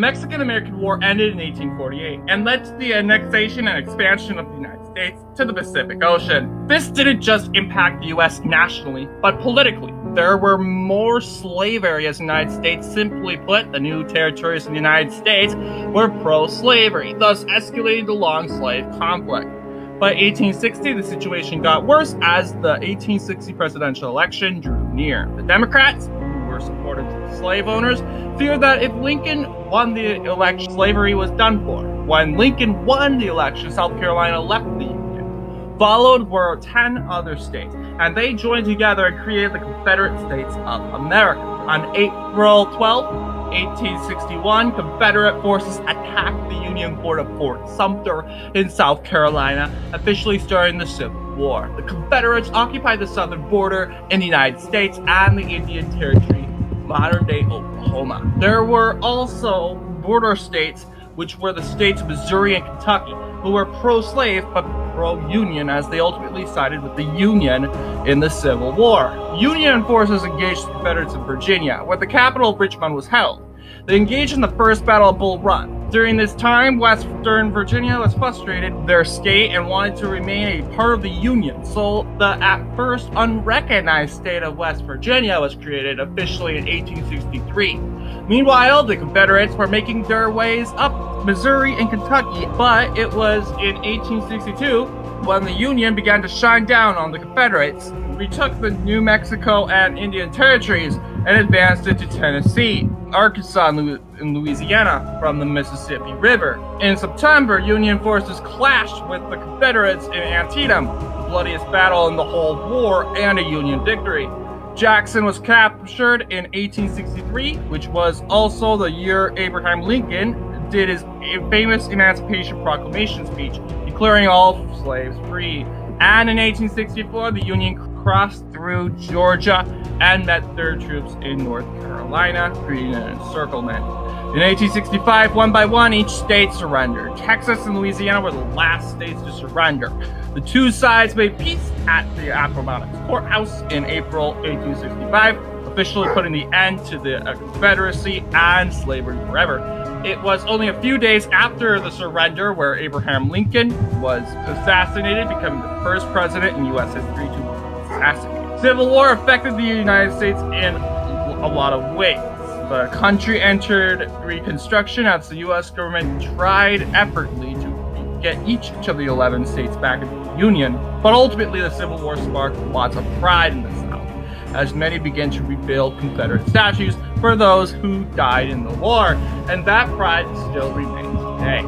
Mexican-American War ended in 1848 and led to the annexation and expansion of the United States to the Pacific Ocean. This didn't just impact the US nationally, but politically. There were more slave areas in the United States. Simply put, the new territories in the United States were pro-slavery, thus escalating the long slave conflict. By 1860, the situation got worse as the 1860 presidential election drew near. The Democrats, who were supportive to the slave owners, feared that if Lincoln won the election, slavery was done for. When Lincoln won the election, South Carolina left the Union. Followed were 10 other states, and they joined together and created the Confederate States of America. On April 12, 1861, Confederate forces attacked the Union fort of Fort Sumter in South Carolina, officially starting the Civil War. The Confederates occupied the southern border in the United States and the Indian Territory, modern-day Oklahoma. There were also border states, which were the states of Missouri and Kentucky, who were pro-slave but pro-Union, as they ultimately sided with the Union in the Civil War. Union forces engaged the Confederates in Virginia, where the capital of Richmond was held. They engaged in the First Battle of Bull Run. During this time, Western Virginia was frustrated with their state and wanted to remain a part of the Union, so the at first unrecognized state of West Virginia was created officially in 1863. Meanwhile, the Confederates were making their ways up Missouri and Kentucky, but it was in 1862 when the Union began to shine down on the Confederates, retook the New Mexico and Indian territories, and advanced into Tennessee, Arkansas, and Louisiana from the Mississippi River. In September, Union forces clashed with the Confederates in Antietam, the bloodiest battle in the whole war and a Union victory. Jackson was captured in 1863, which was also the year Abraham Lincoln did his famous Emancipation Proclamation speech, declaring all slaves free. And in 1864, the Union crossed through Georgia and met their troops in North Carolina, creating an encirclement. In 1865, one by one, each state surrendered. Texas and Louisiana were the last states to surrender. The two sides made peace at the Appomattox Courthouse in April 1865, officially putting the end to the Confederacy and slavery forever. It was only a few days after the surrender where Abraham Lincoln was assassinated, becoming the first president in U.S. history to be assassinated. Civil War affected the United States in a lot of ways. The country entered Reconstruction as the U.S. government tried effortlessly to get each of the 11 states back into the Union, but ultimately the Civil War sparked lots of pride in the South, as many began to rebuild Confederate statues for those who died in the war, and that pride still remains today.